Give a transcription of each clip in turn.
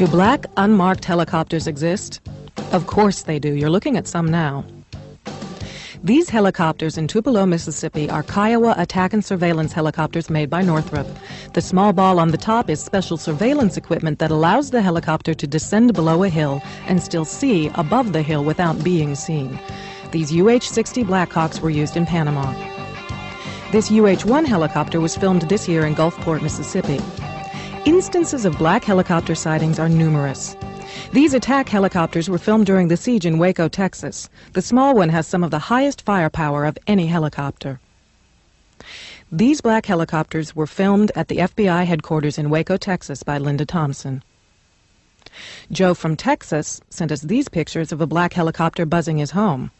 Do black, unmarked helicopters exist? Of course they do. You're looking at some now. These helicopters in Tupelo, Mississippi are Kiowa attack and surveillance helicopters made by Northrop. The small ball on the top is special surveillance equipment that allows the helicopter to descend below a hill and still see above the hill without being seen. These UH-60 Blackhawks were used in Panama. This UH-1 helicopter was filmed this year in Gulfport, Mississippi. Instances of black helicopter sightings are numerous. These attack helicopters were filmed during the siege in Waco, Texas. The small one has some of the highest firepower of any helicopter. These black helicopters were filmed at the FBI headquarters in Waco, Texas by Linda Thompson. Joe from Texas sent us these pictures of a black helicopter buzzing his home.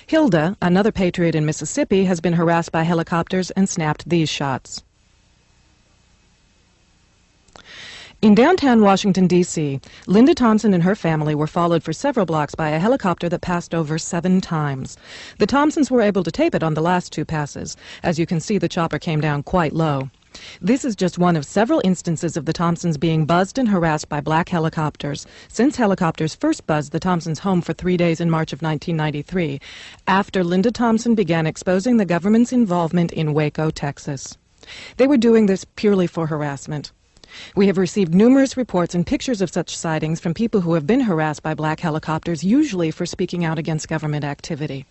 Hilda, another patriot in Mississippi, has been harassed by helicopters and snapped these shots. In downtown Washington, D.C., Linda Thompson and her family were followed for several blocks by a helicopter that passed over 7 times. The Thompsons were able to tape it on the last 2 passes. As you can see, the chopper came down quite low. This is just one of several instances of the Thompsons being buzzed and harassed by black helicopters. Since helicopters first buzzed the Thompsons' home for 3 days in March of 1993, after Linda Thompson began exposing the government's involvement in Waco, Texas. They were doing this purely for harassment. We have received numerous reports and pictures of such sightings from people who have been harassed by black helicopters, usually for speaking out against government activity.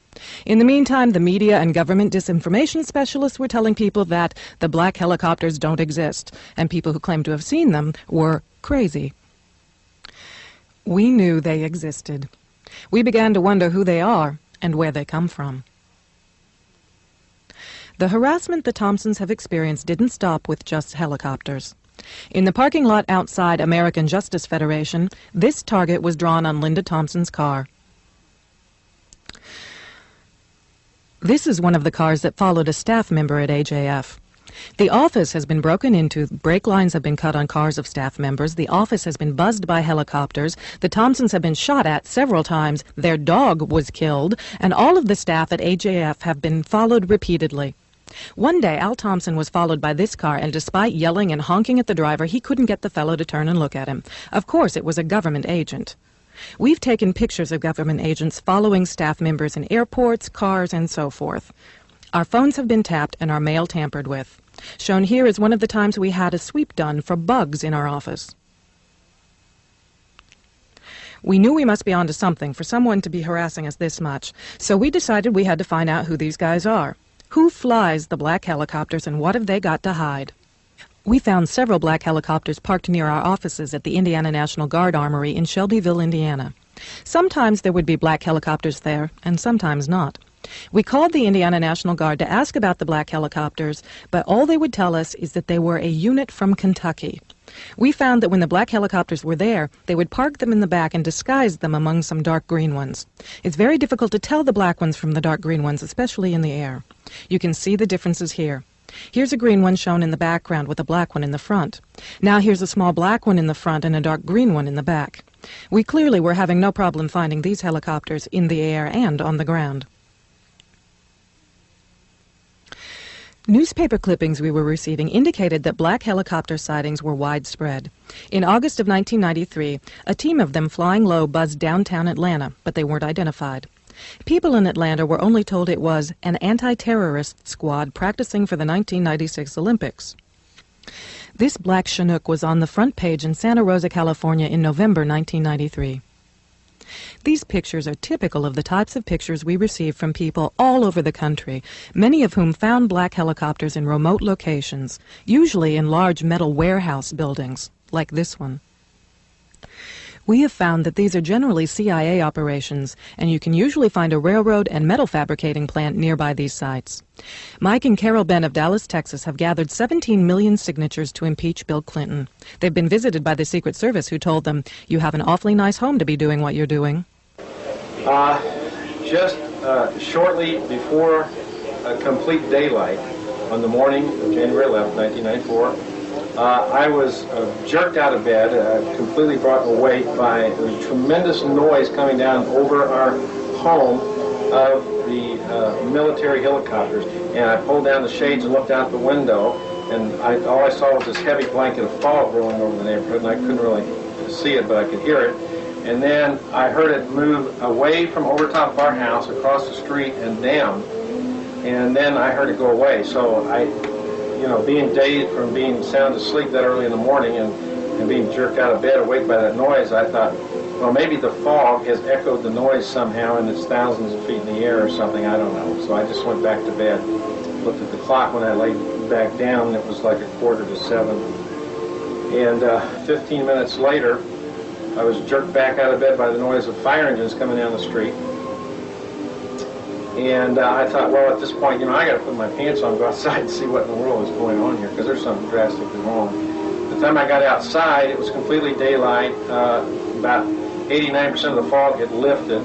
In the meantime, the media and government disinformation specialists were telling people that the black helicopters don't exist, and people who claimed to have seen them were crazy. We knew they existed. We began to wonder who they are and where they come from. The harassment the Thompsons have experienced didn't stop with just helicopters. In the parking lot outside American Justice Federation, this target was drawn on Linda Thompson's car. This is one of the cars that followed a staff member at AJF. The office has been broken into, brake lines have been cut on cars of staff members, the office has been buzzed by helicopters, the Thompsons have been shot at several times, their dog was killed, and all of the staff at AJF have been followed repeatedly. One day, Al Thompson was followed by this car, and despite yelling and honking at the driver, he couldn't get the fellow to turn and look at him. Of course, it was a government agent. We've taken pictures of government agents following staff members in airports, cars, and so forth. Our phones have been tapped and our mail tampered with. Shown here is one of the times we had a sweep done for bugs in our office. We knew we must be onto something for someone to be harassing us this much, so we decided we had to find out who these guys are. Who flies the black helicopters and what have they got to hide? We found several black helicopters parked near our offices at the Indiana National Guard Armory in Shelbyville, Indiana. Sometimes there would be black helicopters there, and sometimes not. We called the Indiana National Guard to ask about the black helicopters, but all they would tell us is that they were a unit from Kentucky. We found that when the black helicopters were there, they would park them in the back and disguise them among some dark green ones. It's very difficult to tell the black ones from the dark green ones, especially in the air. You can see the differences here. Here's a green one shown in the background with a black one in the front. Now here's a small black one in the front and a dark green one in the back. We clearly were having no problem finding these helicopters in the air and on the ground. Newspaper clippings we were receiving indicated that black helicopter sightings were widespread. In August of 1993, a team of them flying low buzzed downtown Atlanta, but they weren't identified. People in Atlanta were only told it was an anti-terrorist squad practicing for the 1996 Olympics. This black Chinook was on the front page in Santa Rosa, California in November 1993. These pictures are typical of the types of pictures we receive from people all over the country, many of whom found black helicopters in remote locations, usually in large metal warehouse buildings, like this one. We have found that these are generally CIA operations, and you can usually find a railroad and metal fabricating plant nearby these sites. Mike and Carol Ben of Dallas, Texas have gathered 17 million signatures to impeach Bill Clinton. They've been visited by the Secret Service, who told them, "You have an awfully nice home to be doing what you're doing." Just shortly before complete daylight on the morning of January 11, 1994, I was jerked out of bed, completely brought awake by a tremendous noise coming down over our home of the military helicopters. And I pulled down the shades and looked out the window, and all I saw was this heavy blanket of fog rolling over the neighborhood, and I couldn't really see it, but I could hear it. And then I heard it move away from over top of our house, across the street, and down. And then I heard it go away. So I, you know, being dazed from being sound asleep that early in the morning and being jerked out of bed, awake by that noise, I thought, well, maybe the fog has echoed the noise somehow and it's thousands of feet in the air or something, I don't know. So I just went back to bed, looked at the clock when I laid back down, and it was like 6:45. And 15 minutes later, I was jerked back out of bed by the noise of fire engines coming down the street. And I thought, well, at this point, you know, I got to put my pants on, go outside and see what in the world is going on here, because there's something drastically wrong. By the time I got outside, it was completely daylight. About 89% of the fog had lifted.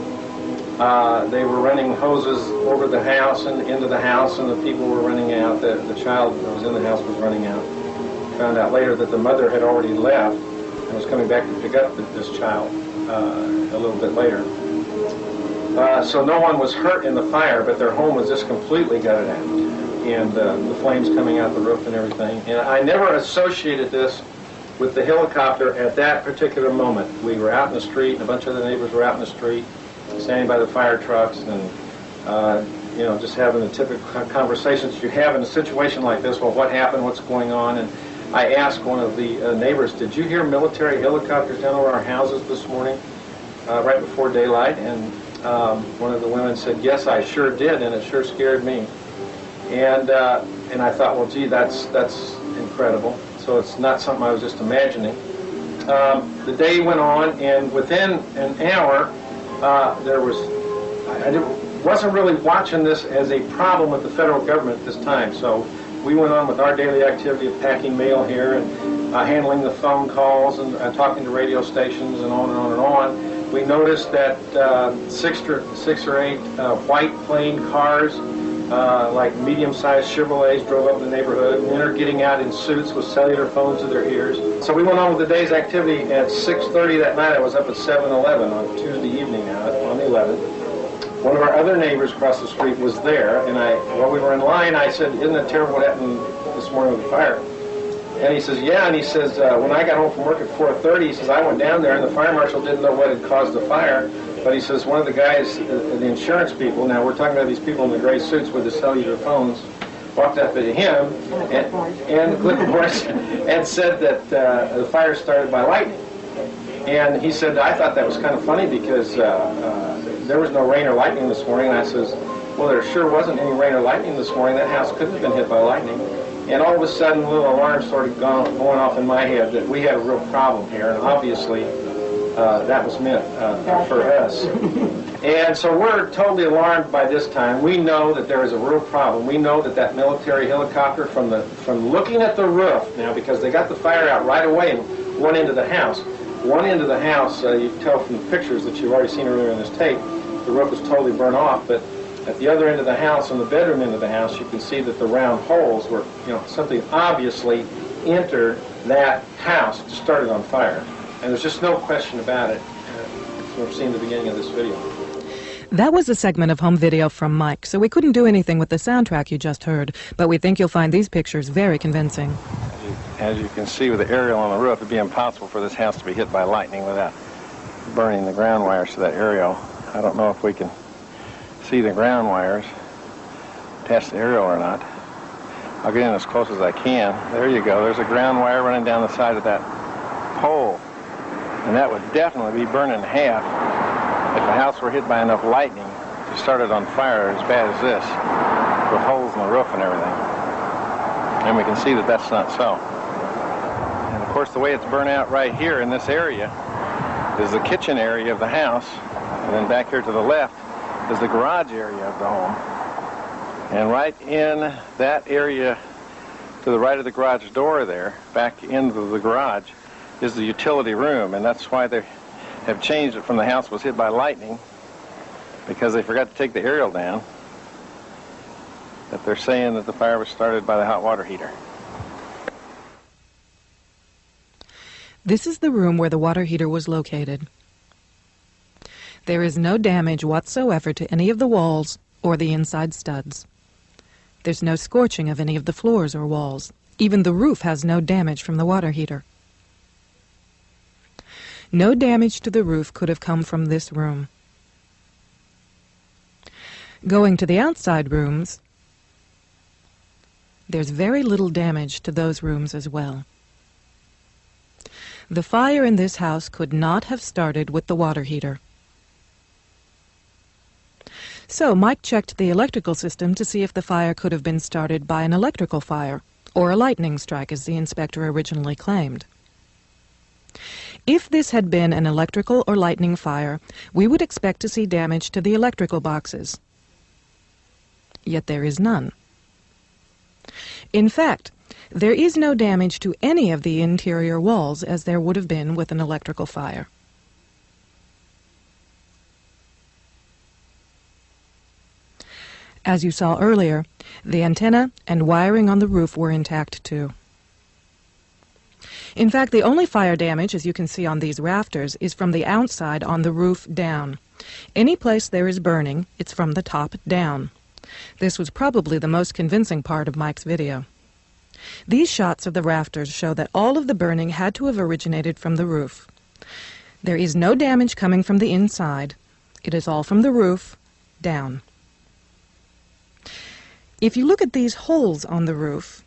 They were running hoses over the house and into the house, and the people were running out. The child that was in the house was running out. Found out later that the mother had already left and was coming back to pick up this child a little bit later. So no one was hurt in the fire, but their home was just completely gutted out, and the flames coming out the roof and everything. And I never associated this with the helicopter at that particular moment. We were out in the street, and a bunch of the neighbors were out in the street, standing by the fire trucks, and you know, just having the typical conversations you have in a situation like this. Well, what happened? What's going on? And I asked one of the neighbors, did you hear military helicopters down over our houses this morning, right before daylight? And one of the women said, yes, I sure did, and it sure scared me. And I thought, well, gee, that's incredible. So it's not something I was just imagining. The day went on, and within an hour, I wasn't really watching this as a problem with the federal government at this time. So we went on with our daily activity of packing mail here and handling the phone calls and talking to radio stations and on and on and on. We noticed that six or eight white plain cars, like medium-sized Chevrolets, drove up in the neighborhood. Men are getting out in suits with cellular phones to their ears. So we went on with the day's activity. At 6:30 that night, I was up at 7-Eleven on Tuesday evening now, on the 11th. One of our other neighbors across the street was there, and while we were in line, I said, isn't it terrible what happened this morning with the fire? And he says, yeah, and he says, when I got home from work at 4:30, he says, I went down there, and the fire marshal didn't know what had caused the fire, but he says, one of the guys, the insurance people, now we're talking about these people in the gray suits with the cellular phones, walked up to him, and clipboards, and said that the fire started by lightning. And he said, I thought that was kind of funny because there was no rain or lightning this morning. And I says, well, there sure wasn't any rain or lightning this morning. That house couldn't have been hit by lightning. And all of a sudden, a little alarm started going off in my head that we had a real problem here. And obviously, that was meant for us. And so we're totally alarmed by this time. We know that there is a real problem. We know that that military helicopter, from looking at the roof now, because they got the fire out right away and went into the house. One end of the house, you can tell from the pictures that you've already seen earlier in this tape, the roof was totally burnt off, but at the other end of the house, on the bedroom end of the house, you can see that the round holes were, you know, something obviously entered that house, started on fire. And there's just no question about it. We've seen the beginning of this video. That was a segment of home video from Mike, so we couldn't do anything with the soundtrack you just heard, but we think you'll find these pictures very convincing. As you can see with the aerial on the roof, it'd be impossible for this house to be hit by lightning without burning the ground wires to that aerial. I don't know if we can see the ground wires, test the aerial or not. I'll get in as close as I can. There you go. There's a ground wire running down the side of that pole. And that would definitely be burned in half if the house were hit by enough lightning to start it on fire as bad as this, with holes in the roof and everything. And we can see that that's not so. And of course, the way it's burnt out right here in this area is the kitchen area of the house, and then back here to the left is the garage area of the home. And right in that area to the right of the garage door there, back into the garage, is the utility room, and that's why they have changed it from the house was hit by lightning, because they forgot to take the aerial down, that they're saying that the fire was started by the hot water heater. This is the room where the water heater was located. There is no damage whatsoever to any of the walls or the inside studs. There's no scorching of any of the floors or walls, Even the roof has no damage from the water heater. No damage to the roof could have come from this room. Going to the outside rooms, there's very little damage to those rooms as well. The fire in this house could not have started with the water heater. So Mike checked the electrical system to see if the fire could have been started by an electrical fire, or a lightning strike, as the inspector originally claimed. If this had been an electrical or lightning fire, we would expect to see damage to the electrical boxes. Yet there is none. In fact, there is no damage to any of the interior walls, as there would have been with an electrical fire. As you saw earlier, the antenna and wiring on the roof were intact too. In fact, the only fire damage, as you can see on these rafters, is from the outside on the roof down. Any place there is burning, it's from the top down. This was probably the most convincing part of Mike's video. These shots of the rafters show that all of the burning had to have originated from the roof. There is no damage coming from the inside. It is all from the roof down. If you look at these holes on the roof,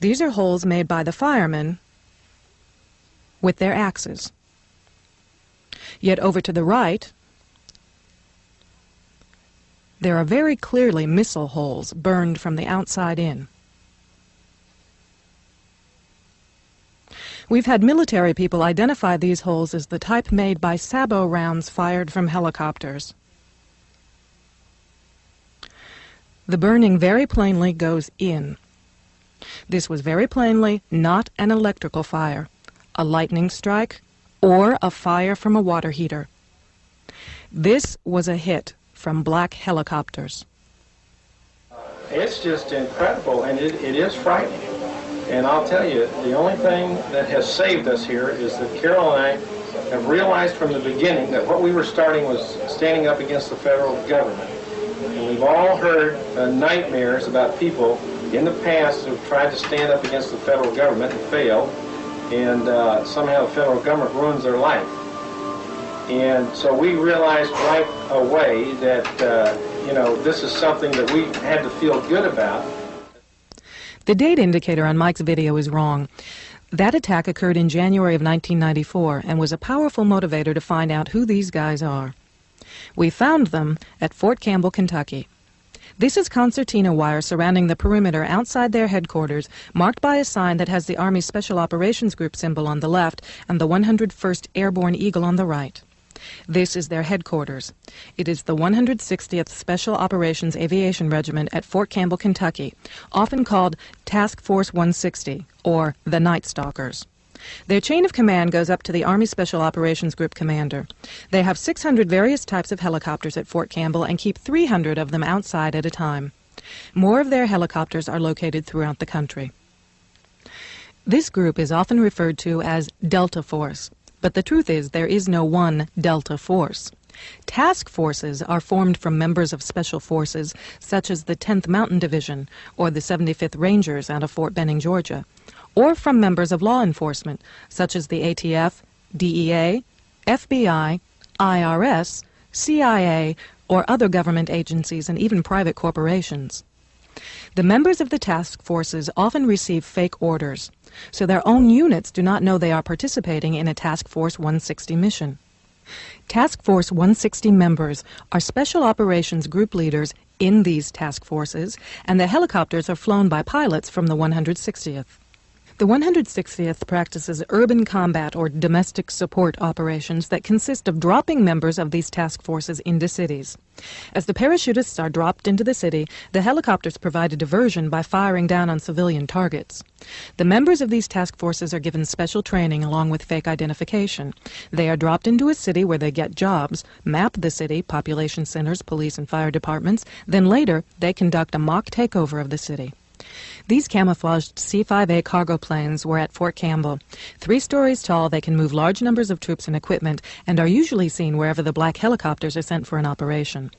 these are holes made by the firemen with their axes. Yet over to the right, there are very clearly missile holes burned from the outside in. We've had military people identify these holes as the type made by sabot rounds fired from helicopters. The burning very plainly goes in. This was very plainly not an electrical fire, a lightning strike, or a fire from a water heater. This was a hit from black helicopters. It's just incredible, and it is frightening. And I'll tell you, the only thing that has saved us here is that Carol and I have realized from the beginning that what we were starting was standing up against the federal government. And we've all heard nightmares about people in the past who've tried to stand up against the federal government and failed, and somehow the federal government ruins their life. And so we realized right away that, this is something that we had to feel good about. The date indicator on Mike's video is wrong. That attack occurred in January of 1994 and was a powerful motivator to find out who these guys are. We found them at Fort Campbell, Kentucky. This is concertina wire surrounding the perimeter outside their headquarters, marked by a sign that has the Army Special Operations Group symbol on the left and the 101st Airborne Eagle on the right. This is their headquarters. It is the 160th Special Operations Aviation Regiment at Fort Campbell, Kentucky, often called Task Force 160, or the Night Stalkers. Their chain of command goes up to the Army Special Operations Group commander. They have 600 various types of helicopters at Fort Campbell and keep 300 of them outside at a time. More of their helicopters are located throughout the country. This group is often referred to as Delta Force, but the truth is there is no one Delta Force. Task forces are formed from members of special forces such as the 10th Mountain Division or the 75th Rangers out of Fort Benning, Georgia, or from members of law enforcement such as the ATF, DEA, FBI, IRS, CIA, or other government agencies and even private corporations. The members of the task forces often receive fake orders, so their own units do not know they are participating in a Task Force 160 mission. Task Force 160 members are special operations group leaders in these task forces, and the helicopters are flown by pilots from the 160th. The 160th practices urban combat or domestic support operations that consist of dropping members of these task forces into cities. As the parachutists are dropped into the city, the helicopters provide a diversion by firing down on civilian targets. The members of these task forces are given special training along with fake identification. They are dropped into a city where they get jobs, map the city, population centers, police and fire departments, then later they conduct a mock takeover of the city. These camouflaged C-5A cargo planes were at Fort Campbell. 3 stories tall, they can move large numbers of troops and equipment and are usually seen wherever the black helicopters are sent for an operation.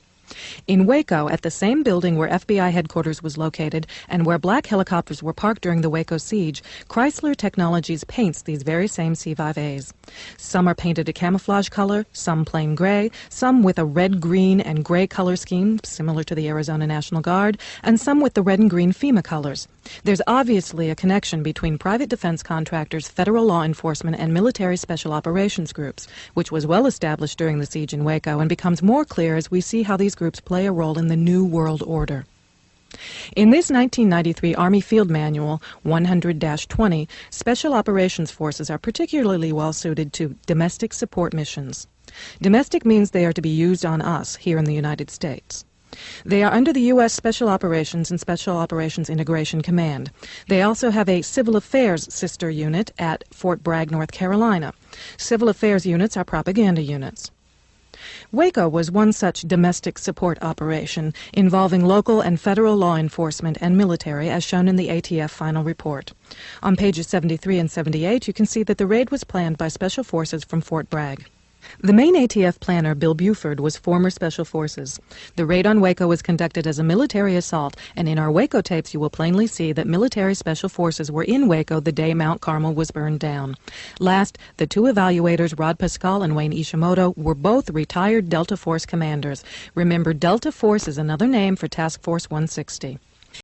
In Waco, at the same building where FBI headquarters was located and where black helicopters were parked during the Waco siege, Chrysler Technologies paints these very same C-5As. Some are painted a camouflage color, some plain gray, some with a red, green, and gray color scheme similar to the Arizona National Guard, and some with the red and green FEMA colors. There's obviously a connection between private defense contractors, federal law enforcement, and military special operations groups, which was well established during the siege in Waco and becomes more clear as we see how these groups play a role in the New World Order. In this 1993 Army Field Manual 100-20, Special Operations Forces are particularly well suited to domestic support missions. Domestic means they are to be used on us here in the United States. They are under the U.S. Special Operations and Special Operations Integration Command. They also have a Civil Affairs sister unit at Fort Bragg, North Carolina. Civil Affairs units are propaganda units. Waco was one such domestic support operation involving local and federal law enforcement and military, as shown in the ATF final report. On pages 73 and 78, you can see that the raid was planned by Special Forces from Fort Bragg. The main ATF planner, Bill Buford, was former Special Forces. The raid on Waco was conducted as a military assault, and in our Waco tapes you will plainly see that military Special Forces were in Waco the day Mount Carmel was burned down. Last, the two evaluators, Rod Pascal and Wayne Ishimoto, were both retired Delta Force commanders. Remember, Delta Force is another name for Task Force 160.